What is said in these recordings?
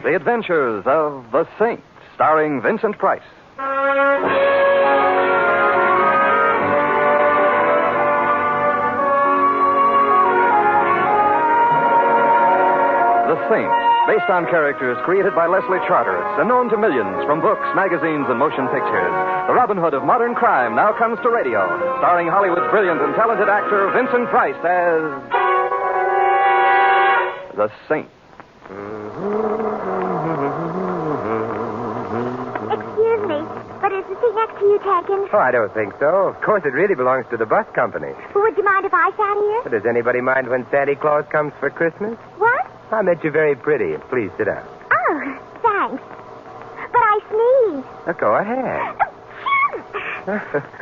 The Adventures of the Saint, starring Vincent Price. The Saint, based on characters created by Leslie Charteris and known to millions from books, magazines, and motion pictures. The Robin Hood of modern crime now comes to radio, starring Hollywood's brilliant and talented actor Vincent Price as the Saint. Excuse me, but is the seat next to you taken? Oh, I don't think so. Of course, it really belongs to the bus company. Well, would you mind if I sat here? But does anybody mind when Santa Claus comes for Christmas? What? I met you very pretty. Please sit down. Oh, thanks. But I sneezed. Go ahead.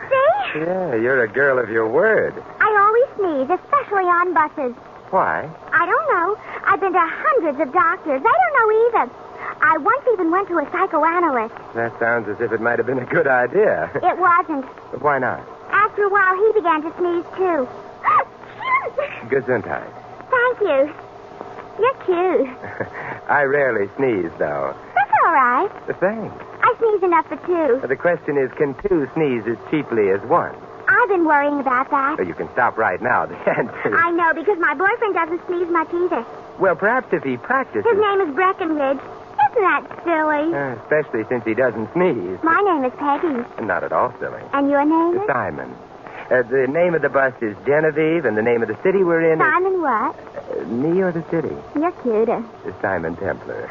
See? Yeah, you're a girl of your word. I always sneeze, especially on buses. Why? I don't know. I've been to hundreds of doctors. They don't know either. I once even went to a psychoanalyst. That sounds as if it might have been a good idea. It wasn't. But why not? After a while, he began to sneeze, too. Gesundheit. Thank you. You're cute. I rarely sneeze, though. That's all right. Thanks. I sneeze enough for two. But the question is, can two sneeze as cheaply as one? I've been worrying about that. So you can stop right now. The answer. I know, because my boyfriend doesn't sneeze much either. Well, perhaps if he practices. His name is Breckenridge. Isn't that silly? Especially since he doesn't sneeze. My name is Peggy. Not at all silly. And your name is? Simon. The name of the bus is Genevieve, and the name of the city we're in Simon what? is... me or the city? You're cuter. Simon Templar.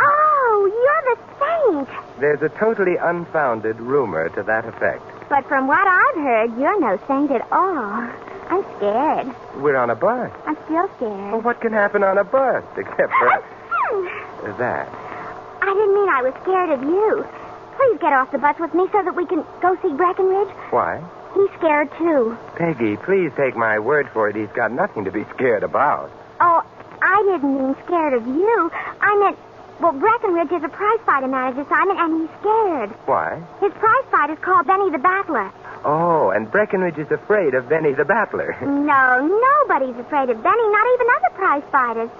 Oh, you're the saint. There's a totally unfounded rumor to that effect. But from what I've heard, you're no saint at all. I'm scared. We're on a bus. I'm still scared. Well, what can happen on a bus, except for that? I didn't mean I was scared of you. Please get off the bus with me so that we can go see Breckenridge. Why? He's scared, too. Peggy, please take my word for it. He's got nothing to be scared about. Oh, I didn't mean scared of you. I meant, well, Breckenridge is a prize fighter manager, Simon, and he's scared. Why? His prize fight is called Benny the Battler. Oh, and Breckenridge is afraid of Benny the Battler. No, nobody's afraid of Benny, not even other prize fighters.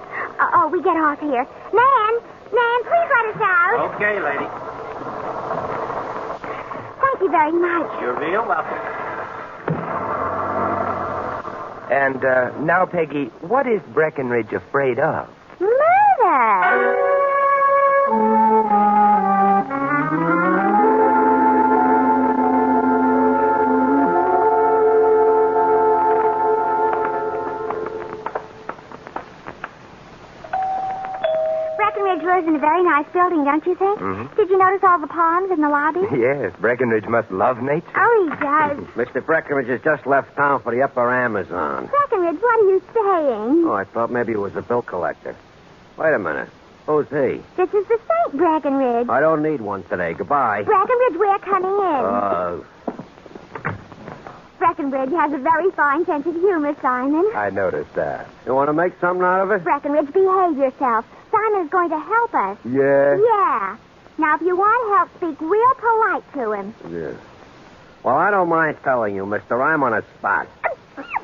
We get off here. Nan, please let us out. Okay, lady. Thank you very much. You're real welcome. And now, Peggy, what is Breckenridge afraid of? Murder. Breckenridge lives in a very nice building, don't you think? Mm-hmm. Did you notice all the palms in the lobby? Yes, Breckenridge must love nature. Oh, he does. Mr. Breckenridge has just left town for the upper Amazon. Breckenridge, what are you saying? Oh, I thought maybe it was a bill collector. Wait a minute. Who's he? This is the Saint, Breckenridge. I don't need one today. Goodbye. Breckenridge, we're coming in. Breckenridge has a very fine sense of humor, Simon. I noticed that. You want to make something out of it? Breckenridge, behave yourself. Simon's going to help us. Yeah? Yeah. Now, if you want help, speak real polite to him. Yeah. Well, I don't mind telling you, mister. I'm on a spot.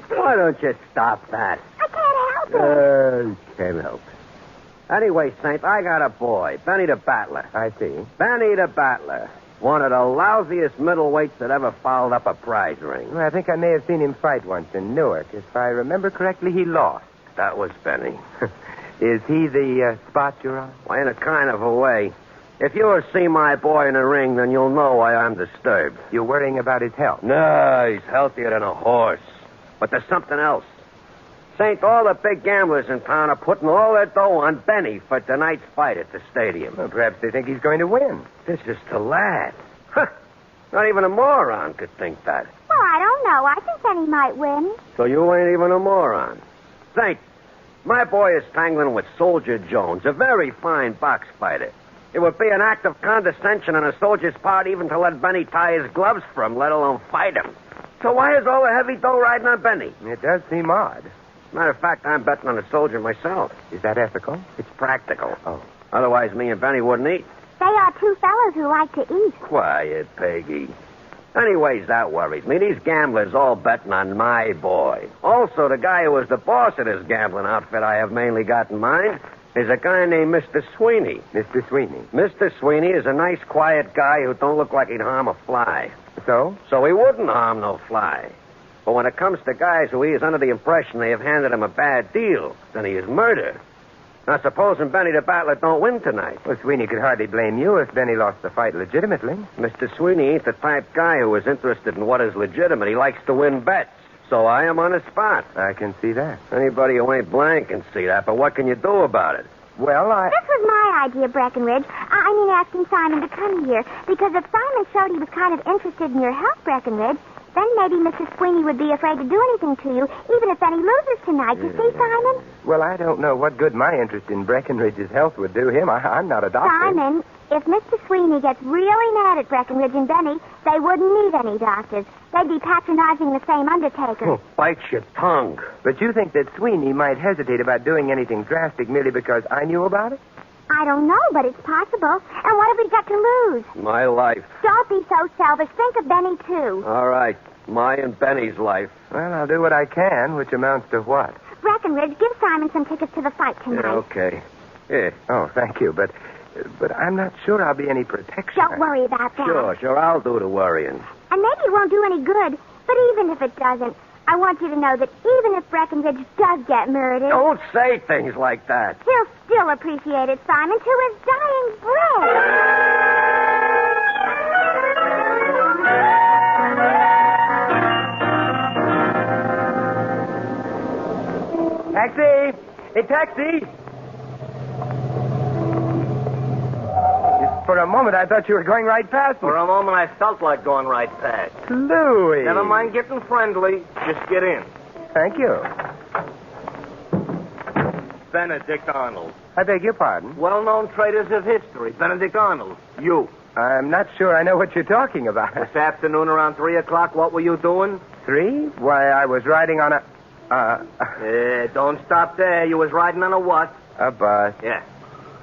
Why don't you stop that? I can't help it. Can't help it. Anyway, Saint, I got a boy, Benny the Battler. I see. Benny the Battler. One of the lousiest middleweights that ever fouled up a prize ring. Well, I think I may have seen him fight once in Newark. If I remember correctly, he lost. That was Benny. Is he the spot you're on? Well, in a kind of a way. If you ever see my boy in the ring, then you'll know why I'm disturbed. You're worrying about his health? No, he's healthier than a horse. But there's something else. Saint, all the big gamblers in town are putting all their dough on Benny for tonight's fight at the stadium. Well, perhaps they think he's going to win. This is the lad. Huh. Not even a moron could think that. Well, I don't know. I think Benny might win. So you ain't even a moron. Saint, my boy is tangling with Soldier Jones, a very fine box fighter. It would be an act of condescension on a soldier's part even to let Benny tie his gloves for him, let alone fight him. So why is all the heavy dough riding on Benny? It does seem odd. Matter of fact, I'm betting on a soldier myself. Is that ethical? It's practical. Oh. Otherwise, me and Benny wouldn't eat. They are two fellows who like to eat. Quiet, Peggy. Anyways, that worries me. These gamblers all betting on my boy. Also, the guy who was the boss of this gambling outfit I have mainly got in mind There's a guy named Mr. Sweeney. Mr. Sweeney. Mr. Sweeney is a nice, quiet guy who don't look like he'd harm a fly. So? So he wouldn't harm no fly. But when it comes to guys who he is under the impression they have handed him a bad deal, then he is murder. Now, supposing Benny the Battler don't win tonight. Well, Sweeney could hardly blame you if Benny lost the fight legitimately. Mr. Sweeney ain't the type guy who is interested in what is legitimate. He likes to win bets. So I am on the spot. I can see that. Anybody who ain't blank can see that, but what can you do about it? Well, This was my idea, Breckenridge. I mean, asking Simon to come here. Because if Simon showed he was kind of interested in your health, Breckenridge, then maybe Mrs. Sweeney would be afraid to do anything to you, even if Benny loses tonight. You see, Simon? Well, I don't know what good my interest in Breckenridge's health would do him. I'm not a doctor. Simon, if Mr. Sweeney gets really mad at Breckenridge and Benny, they wouldn't need any doctors. They'd be patronizing the same undertaker. Oh, bite your tongue. But you think that Sweeney might hesitate about doing anything drastic merely because I knew about it? I don't know, but it's possible. And what have we got to lose? My life. Don't be so selfish. Think of Benny, too. All right. My and Benny's life. Well, I'll do what I can, which amounts to what? Breckenridge, give Simon some tickets to the fight tonight. Yeah, okay. Yeah. Oh, thank you, but I'm not sure I'll be any protection. Don't worry about that. Sure. I'll do the worrying. And maybe it won't do any good, but even if it doesn't, I want you to know that even if Breckenridge does get murdered, Don't say things like that. he'll still appreciate it, Simon, to his dying breath. Taxi! Hey, taxi! For a moment, I thought you were going right past me. For a moment, I felt like going right past. Louis! Never mind getting friendly. Just get in. Thank you. Benedict Arnold. I beg your pardon. Well-known traders of history. Benedict Arnold. You. I'm not sure I know what you're talking about. This afternoon around 3 o'clock, what were you doing? 3? Why, I was riding on a... Don't stop there. You was riding on a what? A bus. Yeah.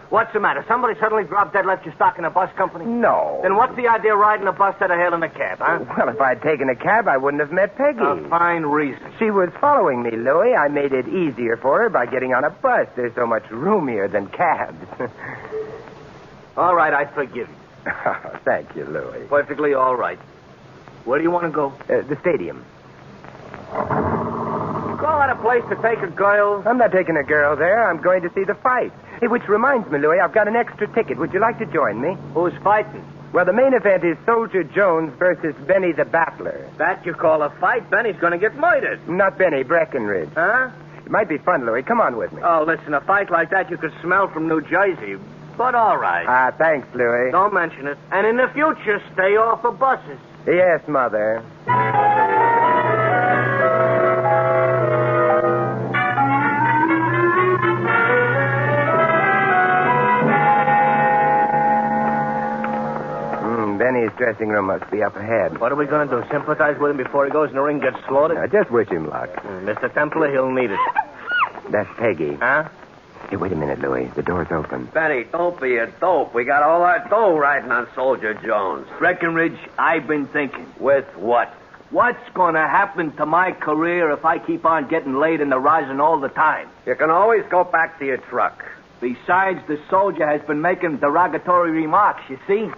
What's the matter? Somebody suddenly dropped dead, left you stuck in a bus company? No. Then what's the idea of riding a bus instead of hailing a cab, huh? Well, if I'd taken a cab, I wouldn't have met Peggy. A fine reason. She was following me, Louis. I made it easier for her by getting on a bus. There's so much roomier than cabs. All right, I forgive you. Oh, thank you, Louis. Perfectly all right. Where do you want to go? The stadium. Call that a place to take a girl? I'm not taking a girl there. I'm going to see the fight. Hey, which reminds me, Louis, I've got an extra ticket. Would you like to join me? Who's fighting? Well, the main event is Soldier Jones versus Benny the Battler. That you call a fight? Benny's going to get murdered. Not Benny, Breckenridge. Huh? It might be fun, Louis. Come on with me. Oh, listen, a fight like that you could smell from New Jersey. But all right. Ah, thanks, Louis. Don't mention it. And in the future, stay off of buses. Yes, Mother. Benny's dressing room must be up ahead. What are we going to do? Sympathize with him before he goes in the ring and gets slaughtered? Just wish him luck. Mr. Templer, he'll need it. That's Peggy. Huh? Hey, wait a minute, Louis. The door's open. Benny, don't be a dope. We got all our dough riding on Soldier Jones. Breckenridge, I've been thinking. With what? What's going to happen to my career if I keep on getting laid in the rosin all the time? You can always go back to your truck. Besides, the soldier has been making derogatory remarks, you see?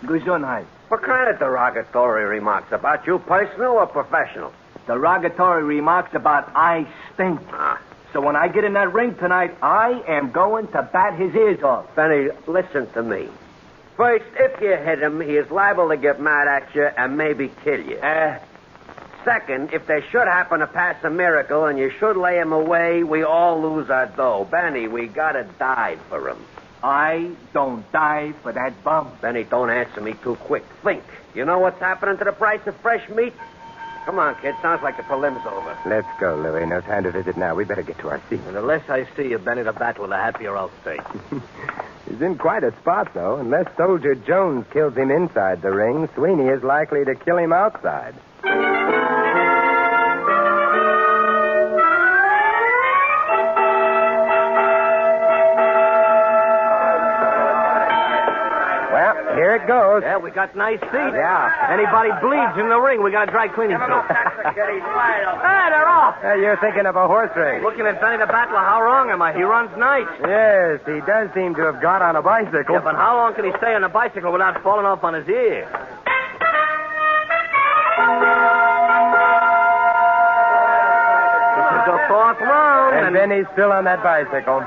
Gesundheit. What kind of derogatory remarks? About you personal or professional? Derogatory remarks about I stink. So when I get in that ring tonight, I am going to bat his ears off. Benny, listen to me. First, if you hit him, he is liable to get mad at you and maybe kill you. Second, if there should happen to pass a miracle and you should lay him away, we all lose our dough. Benny, we gotta die for him. I don't die for that bum. Benny, don't answer me too quick. Think. You know what's happening to the price of fresh meat? Come on, kid. Sounds like the prelim's over. Let's go, Louis. No time to visit now. We better get to our seats. And the less I see you, Benny the Battler, the happier I'll stay. He's in quite a spot, though. Unless Soldier Jones kills him inside the ring, Sweeney is likely to kill him outside. Well, here it it goes. Yeah, we got nice seats. Yeah. Anybody bleeds in the ring, we got a dry cleaning crew. Hey, they're off. You're thinking of a horse race. Looking at Benny the Battler, how wrong am I? He runs nice. Yes, he does seem to have got on a bicycle. Yeah, but how long can he stay on a bicycle without falling off on his ear? This is the fourth round. And then he's still on that bicycle.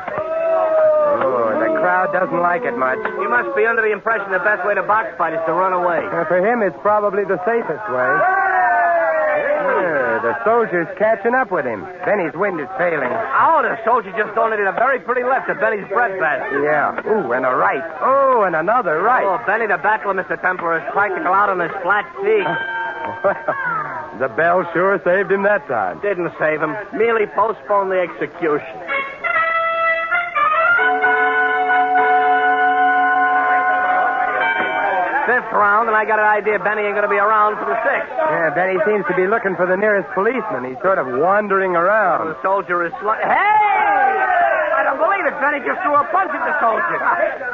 Oh, the crowd doesn't like it much. He must be under the impression the best way to box fight is to run away. For him, it's probably the safest way. The soldier's catching up with him. Benny's wind is failing. Oh, the soldier just donated a very pretty left to Benny's bread basket. Yeah. Ooh, and a right. Oh, and another right. Oh, Benny the Battler, Mr. Templar, is practical out on his flat feet. The bell sure saved him that time. Didn't save him. Merely postponed the execution. Fifth round, and I got an idea Benny ain't going to be around for the sixth. Yeah, Benny seems to be looking for the nearest policeman. He's sort of wandering around. The soldier is Hey! I don't believe it. Benny just threw a punch at the soldier.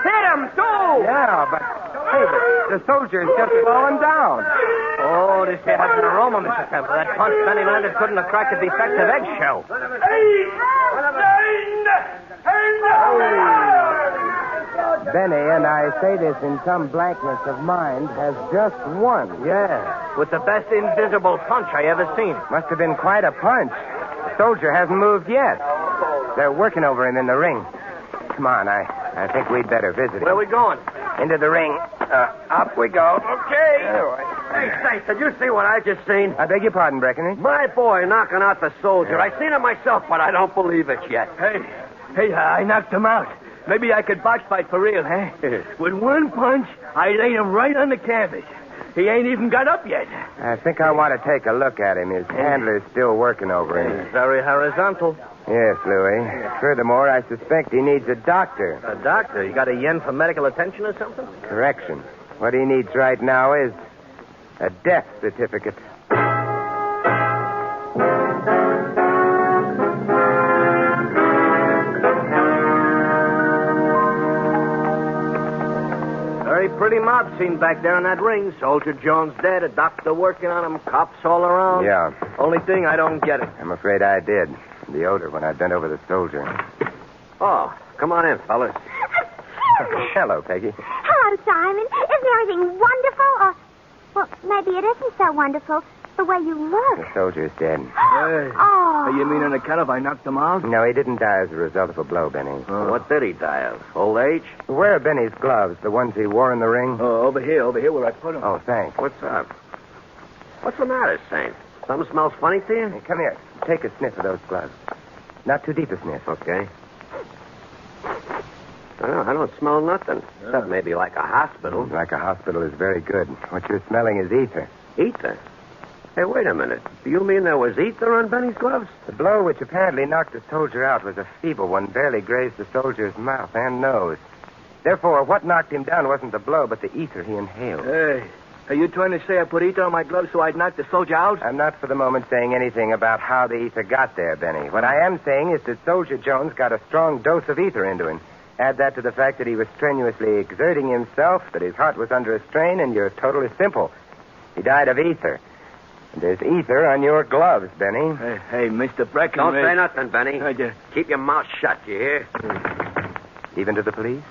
Hit him, too! Yeah, but, hey, the soldier's just fallen down. Oh, this here has an aroma, Mr. Temple. That punch Benny landed couldn't have cracked a defective eggshell. Benny, and I say this in some blankness of mind, has just won. Yeah, with the best invisible punch I ever seen. Must have been quite a punch. The soldier hasn't moved yet. They're working over him in the ring. Come on, I think we'd better visit him. Where are we going? Into the ring. Up we go. Okay. Hey, say, did you see what I just seen? I beg your pardon, Breckenridge. My boy knocking out the soldier. I seen it myself, but I don't believe it yet. Hey, I knocked him out. Maybe I could box fight for real, huh? With one punch, I laid him right on the canvas. He ain't even got up yet. I think I want to take a look at him. His handler's still working over him. He's very horizontal. Yes, Louis. Furthermore, I suspect he needs a doctor. A doctor? You got a yen for medical attention or something? Correction. What he needs right now is a death certificate. Very pretty mob scene back there in that ring. Soldier Jones dead, a doctor working on him, cops all around. Yeah. Only thing, I don't get it. I'm afraid I did. The odor when I bent over the soldier. Oh, come on in, fellas. Hello, Peggy. Hello, Simon. Isn't everything wonderful? Or, well, maybe it isn't so wonderful the way you look. The soldier's dead. Oh. You mean on account of I knocked him out? No, he didn't die as a result of a blow, Benny. What did he die of? Old age? Where are Benny's gloves? The ones he wore in the ring? Oh, over here where I put him. Oh, thanks. What's up? What's the matter, Saint? Something smells funny to you? Hey, come here. Take a sniff of those gloves. Not too deep a sniff. Okay. I don't smell nothing. Except maybe like a hospital. Like a hospital is very good. What you're smelling is ether. Ether? Hey, wait a minute. Do you mean there was ether on Benny's gloves? The blow which apparently knocked the soldier out was a feeble one, barely grazed the soldier's mouth and nose. Therefore, what knocked him down wasn't the blow, but the ether he inhaled. Hey, are you trying to say I put ether on my gloves so I'd knock the soldier out? I'm not for the moment saying anything about how the ether got there, Benny. What I am saying is that Soldier Jones got a strong dose of ether into him. Add that to the fact that he was strenuously exerting himself, that his heart was under a strain, and your total is simple. He died of ether. And there's ether on your gloves, Benny. Hey, Mr. Breckenridge. Don't say nothing, Benny. Keep your mouth shut, you hear? Even to the police?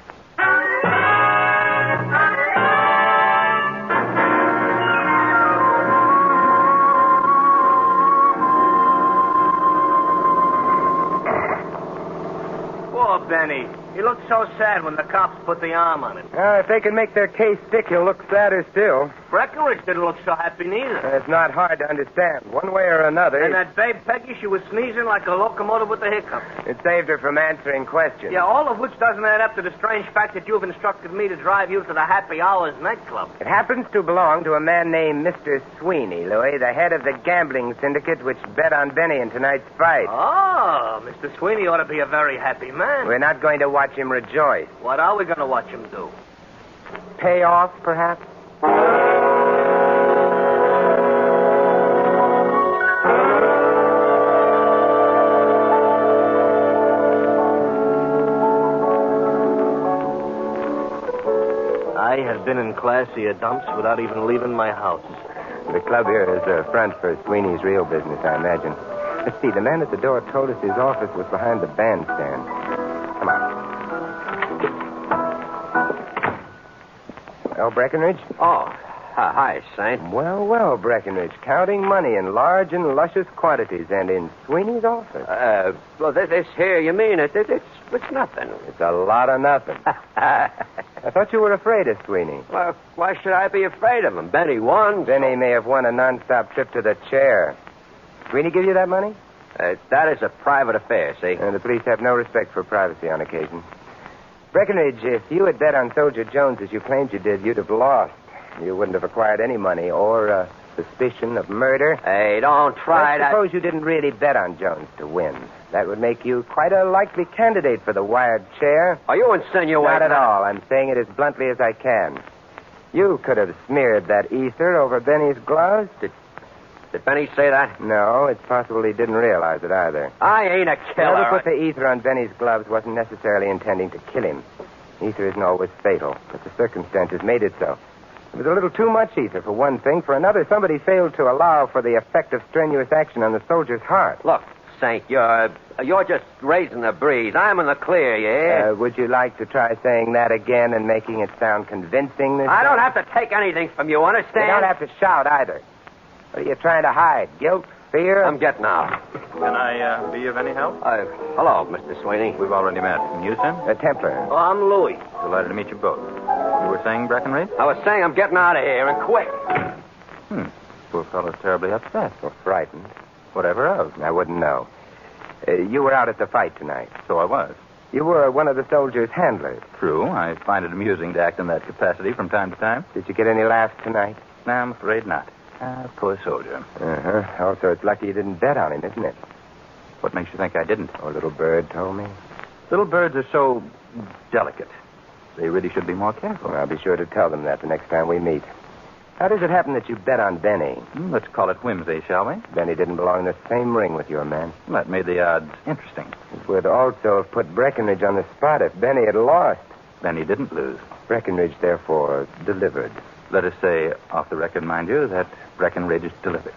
Poor Benny. He looked so sad when the cops put the arm on him. If they can make their case stick, he'll look sadder still. Breckenridge didn't look so happy neither. It's not hard to understand. One way or another. And that babe Peggy, she was sneezing like a locomotive with the hiccups. It saved her from answering questions. Yeah, all of which doesn't add up to the strange fact that you've instructed me to drive you to the Happy Hours nightclub. It happens to belong to a man named Mr. Sweeney, Louis, the head of the gambling syndicate which bet on Benny in tonight's fight. Oh, Mr. Sweeney ought to be a very happy man. We're not going to watch him rejoice. What are we going to watch him do? Pay off, perhaps? I have been in classier dumps without even leaving my house. The club here is a front for Sweeney's real business, I imagine. Let's see, the man at the door told us his office was behind the bandstand. Come on. Well, Breckenridge? Oh, hi, Saint. Well, Breckenridge. Counting money in large and luscious quantities and in Sweeney's office. Well, this here, you mean it's nothing. It's a lot of nothing. I thought you were afraid of Sweeney. Well, why should I be afraid of him? Benny won. Benny may have won a non-stop trip to the chair. Sweeney give you that money? That is a private affair, see? And the police have no respect for privacy on occasion. Breckenridge, if you had bet on Soldier Jones as you claimed you did, you'd have lost. You wouldn't have acquired any money or suspicion of murder. Hey, don't try Let's suppose you didn't really bet on Jones to win. That would make you quite a likely candidate for the wired chair. Are you insinuating? Not at all. I'm saying it as bluntly as I can. You could have smeared that ether over Benny's gloves. Did Benny say that? No, it's possible he didn't realize it either. I ain't a killer. Whoever put the ether on Benny's gloves wasn't necessarily intending to kill him. Ether isn't always fatal, but the circumstances made it so. It was a little too much ether, for one thing. For another, somebody failed to allow for the effect of strenuous action on the soldier's heart. Look, Saint, you're just raising the breeze. I'm in the clear, you hear? Would you like to try saying that again and making it sound convincing this I time? don't have to take anything from you, understand? You don't have to shout either. What are you trying to hide? Guilt? Fear? I'm getting out. Can I be of any help? Hello, Mr. Sweeney. We've already met. And you, sir? A Templar. Oh, I'm Louis. Delighted to meet you both. You were saying, Breckenridge? I was saying I'm getting out of here, and quick. Poor fellow's terribly upset. Or frightened. Whatever else. I wouldn't know. You were out at the fight tonight. So I was. You were one of the soldiers' handlers. True. I find it amusing to act in that capacity from time to time. Did you get any laughs tonight? No, I'm afraid not. Poor soldier. Uh-huh. Also, it's lucky you didn't bet on him, isn't it? What makes you think I didn't? Oh, little bird told me. Little birds are so delicate. They really should be more careful. Well, I'll be sure to tell them that the next time we meet. How does it happen that you bet on Benny? Let's call it whimsy, shall we? Benny didn't belong in the same ring with your man. That made the odds interesting. It would also have put Breckenridge on the spot if Benny had lost. Benny didn't lose. Breckenridge, therefore, delivered. Let us say, off the record, mind you, that Breckenridge delivered.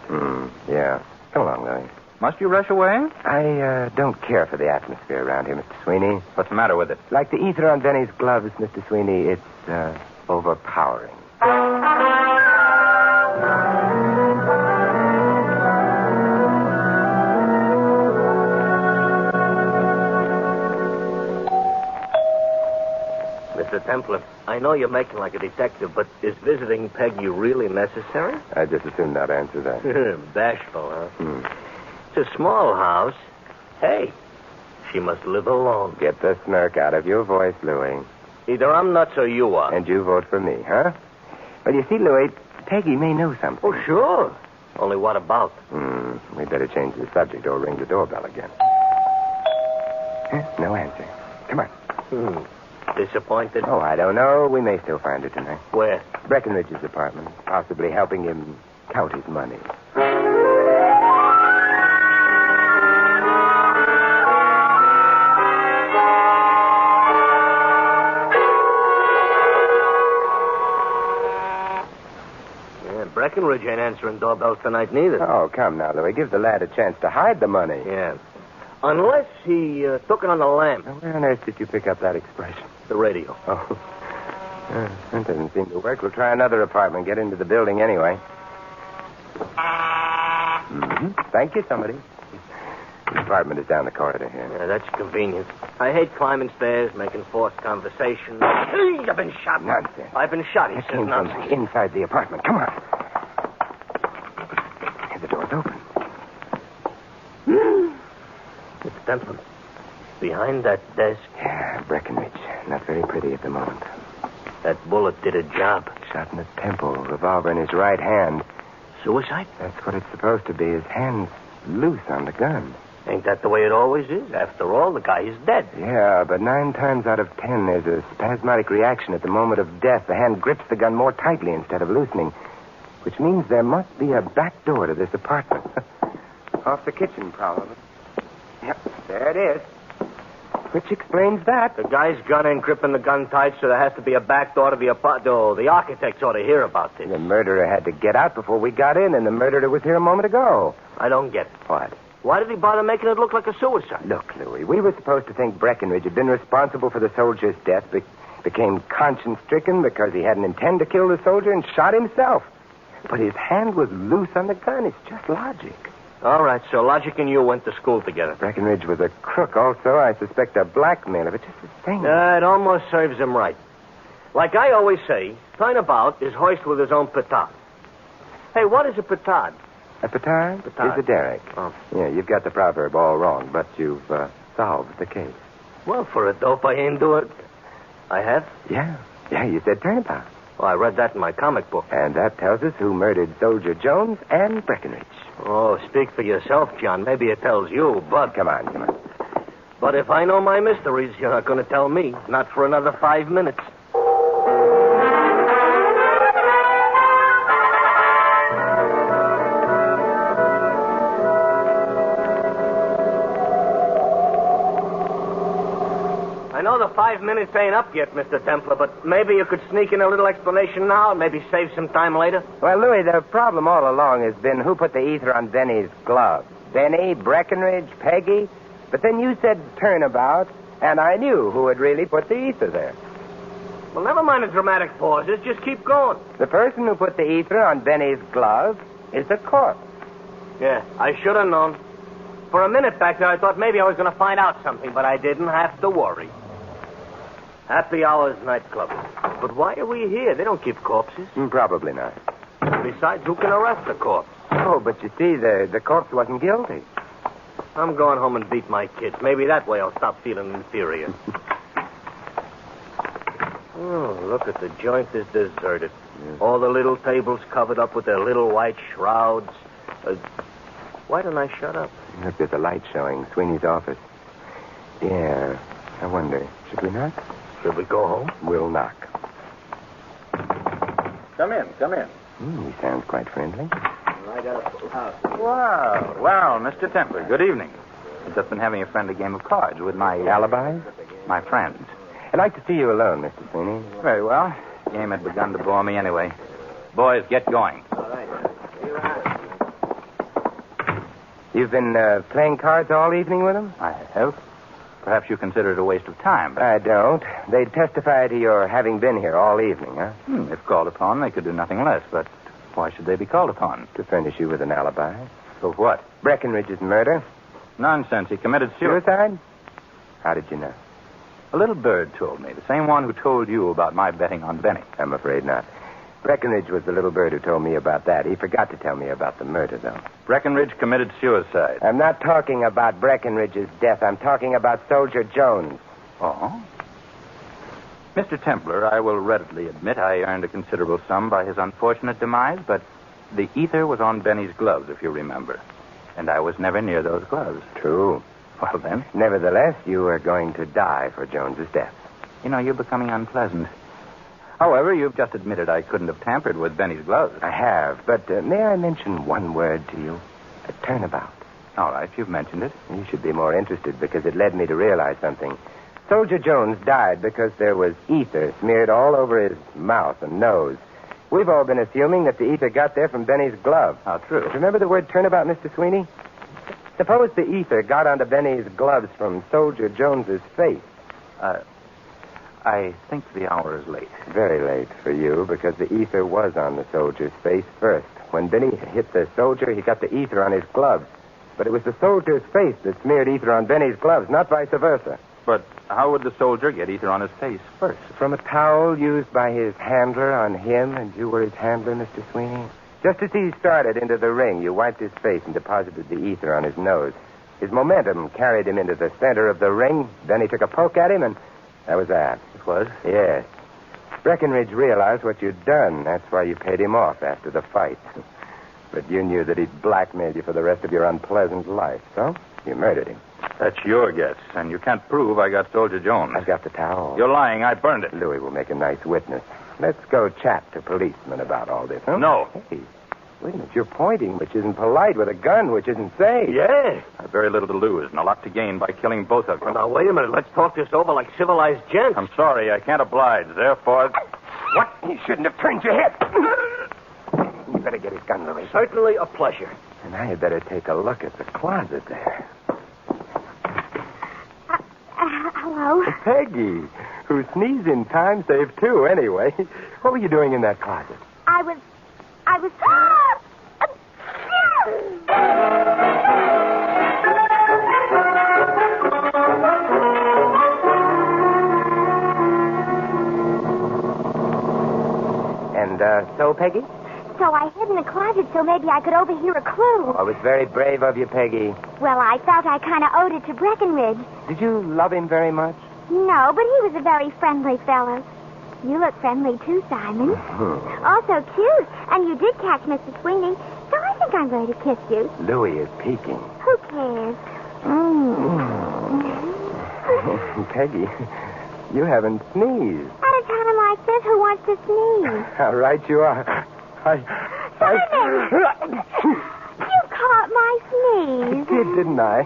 Yeah. Come along, Louis. Must you rush away? I don't care for the atmosphere around here, Mr. Sweeney. What's the matter with it? Like the ether on Benny's gloves, Mr. Sweeney, it's overpowering. Mr. Templar, I know you're making like a detective, but is visiting Peggy really necessary? I just as soon not answer that. Bashful, huh? It's a small house. Hey, she must live alone. Get the smirk out of your voice, Louis. Either I'm nuts or you are. And you vote for me, huh? Well, you see, Louis, Peggy may know something. Oh, sure. Only what about? We better change the subject or ring the doorbell again. No answer. Come on. Disappointed? Oh, I don't know. We may still find her tonight. Where? Breckenridge's apartment. Possibly helping him count his money. Yeah, Breckenridge ain't answering doorbells tonight neither. Oh, come now, Louis. Give the lad a chance to hide the money. Yeah. Unless he took it on the lam. Now, where on earth did you pick up that expression? The radio. Oh. That doesn't seem to work. We'll try another apartment. Get into the building anyway. Thank you, somebody. The apartment is down the corridor here. Yeah, that's convenient. I hate climbing stairs, making forced conversation. I've been shot. Nonsense. I've been shot, he That says came from nonsense. inside the apartment. Come on. The door's open. It's Templar. Behind that desk. Yeah, Breckenridge. Not very pretty at the moment. That bullet did a job. Shot in the temple, revolver in his right hand. Suicide? That's what it's supposed to be. His hand's loose on the gun. Ain't that the way it always is? After all, the guy is dead. Yeah, but 9 times out of 10, there's a spasmodic reaction at the moment of death. The hand grips the gun more tightly instead of loosening, which means there must be a back door to this apartment. Off the kitchen, probably. Yep, there it is. Which explains that. The guy's gun ain't gripping the gun tight, so there has to be a back door to the apartment. Oh, the architects ought to hear about this. The murderer had to get out before we got in, and the murderer was here a moment ago. I don't get it. What? Why did he bother making it look like a suicide? Look, Louis, we were supposed to think Breckenridge had been responsible for the soldier's death, but became conscience-stricken because he hadn't intended to kill the soldier and shot himself. But his hand was loose on the gun. It's just logic. All right, so Logic and you went to school together. Breckenridge was a crook also. I suspect a blackmailer, but just the same. It almost serves him right. Like I always say, turnabout is hoist with his own petard. Hey, what is a petard? A petard? Petard. Is a derrick. Oh. Yeah, you've got the proverb all wrong, but you've solved the case. Well, for a dope I ain't do it. I have? Yeah, you said turnabout. Well, I read that in my comic book. And that tells us who murdered Soldier Jones and Breckenridge. Oh, speak for yourself, John. Maybe it tells you, but... Come on. But if I know my mysteries, you're not going to tell me. Not for another 5 minutes. I know the 5 minutes ain't up yet, Mr. Templar, but maybe you could sneak in a little explanation now and maybe save some time later. Well, Louis, the problem all along has been who put the ether on Benny's glove. Benny, Breckenridge, Peggy. But then you said turnabout, and I knew who had really put the ether there. Well, never mind the dramatic pauses. Just keep going. The person who put the ether on Benny's glove is the corpse. Yeah, I should have known. For a minute back there, I thought maybe I was going to find out something, but I didn't have to worry. Happy Hours nightclub. But why are we here? They don't keep corpses. Probably not. Besides, who can arrest a corpse? Oh, but you see, the corpse wasn't guilty. I'm going home and beat my kids. Maybe that way I'll stop feeling inferior. Oh, look at the joint is deserted. Yes. All the little tables covered up with their little white shrouds. Why don't I shut up? Look, there's a light showing. Sweeney's office. Yeah, I wonder. Should we knock? Should we go home? We'll knock. Come in. He sounds quite friendly. Right out of the house. Well, Mr. Templar, good evening. I've just been having a friendly game of cards with my... Alibis? My friends. I'd like to see you alone, Mr. Sweeney. Very well. The game had begun to bore me anyway. Boys, get going. All right. You've been playing cards all evening with them? I have. Perhaps you consider it a waste of time, but... I don't. They'd testify to your having been here all evening, huh? If called upon, they could do nothing less, but why should they be called upon? To furnish you with an alibi. For what? Breckenridge's murder. Nonsense. He committed Suicide? How did you know? A little bird told me. The same one who told you about my betting on Benny. I'm afraid not. Breckenridge was the little bird who told me about that. He forgot to tell me about the murder, though. Breckenridge committed suicide. I'm not talking about Breckenridge's death. I'm talking about Soldier Jones. Oh? Mr. Templar, I will readily admit I earned a considerable sum by his unfortunate demise, but the ether was on Benny's gloves, if you remember. And I was never near those gloves. True. Well, then. Nevertheless, you are going to die for Jones's death. You know, you're becoming unpleasant. However, you've just admitted I couldn't have tampered with Benny's gloves. I have, but may I mention one word to you? A turnabout. All right, you've mentioned it. You should be more interested because it led me to realize something. Soldier Jones died because there was ether smeared all over his mouth and nose. We've all been assuming that the ether got there from Benny's glove. How true. Remember the word turnabout, Mr. Sweeney? Suppose the ether got onto Benny's gloves from Soldier Jones's face. I think the hour is late. Very late for you, because the ether was on the soldier's face first. When Benny hit the soldier, he got the ether on his gloves. But it was the soldier's face that smeared ether on Benny's gloves, not vice versa. But how would the soldier get ether on his face first? From a towel used by his handler on him, and you were his handler, Mr. Sweeney? Just as he started into the ring, you wiped his face and deposited the ether on his nose. His momentum carried him into the center of the ring. Then he took a poke at him, and that was that. It was? Yes. Breckenridge realized what you'd done. That's why you paid him off after the fight. But you knew that he'd blackmailed you for the rest of your unpleasant life, so you murdered him. That's your guess, and you can't prove I got Soldier Jones. I've got the towel. You're lying. I burned it. Louis will make a nice witness. Let's go chat to policemen about all this, huh? No. Hey, Wait a minute, you're pointing, which isn't polite, with a gun, which isn't safe. Yeah. I've very little to lose and a lot to gain by killing both of you. Well, now, wait a minute. Let's talk this over like civilized gents. I'm sorry, I can't oblige. Therefore, What? You shouldn't have turned your head. You better get his gun, Louis. Certainly a pleasure. And I had better take a look at the closet there. Hello? Peggy, who sneezed in time saved two, anyway. What were you doing in that closet? I was... And, so, Peggy? So I hid in the closet so maybe I could overhear a clue. Oh, it was very brave of you, Peggy. Well, I felt I kind of owed it to Breckenridge. Did you love him very much? No, but he was a very friendly fellow. You look friendly, too, Simon. Also cute. And you did catch Mr. Sweeney, so I think I'm going to kiss you. Louis is peeking. Who cares? Peggy, you haven't sneezed. At a time like this, who wants to sneeze? How right you are. Simon! You caught my sneeze. did, didn't I?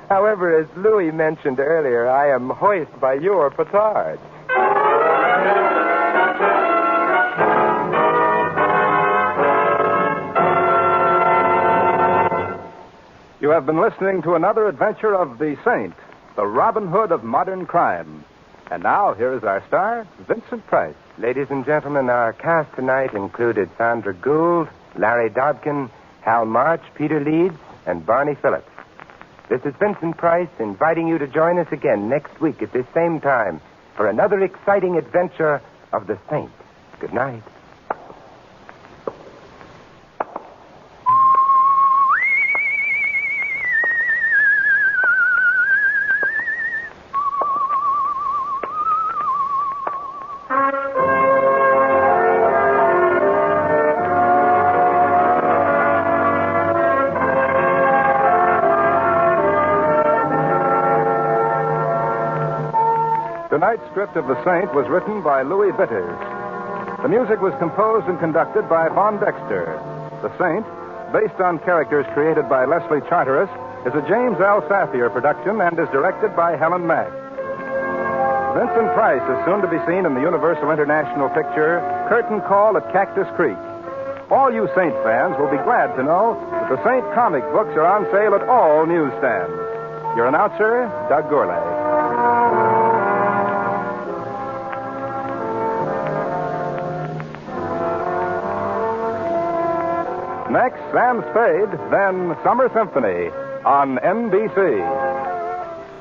However, as Louis mentioned earlier, I am hoist by your petard. You have been listening to another adventure of the Saint, the Robin Hood of modern crime. And now, here is our star, Vincent Price. Ladies and gentlemen, our cast tonight included Sandra Gould, Larry Dodkin, Hal March, Peter Leeds, and Barney Phillips. This is Vincent Price inviting you to join us again next week at this same time for another exciting adventure of the Saint. Good night. Tonight's script of The Saint was written by Louis Bitters. The music was composed and conducted by Von Dexter. The Saint, based on characters created by Leslie Charteris, is a James L. Safier production and is directed by Helen Mack. Vincent Price is soon to be seen in the Universal International picture Curtain Call at Cactus Creek. All you Saint fans will be glad to know that the Saint comic books are on sale at all newsstands. Your announcer, Doug Gourlay. Next, Sam Spade, then Summer Symphony on NBC.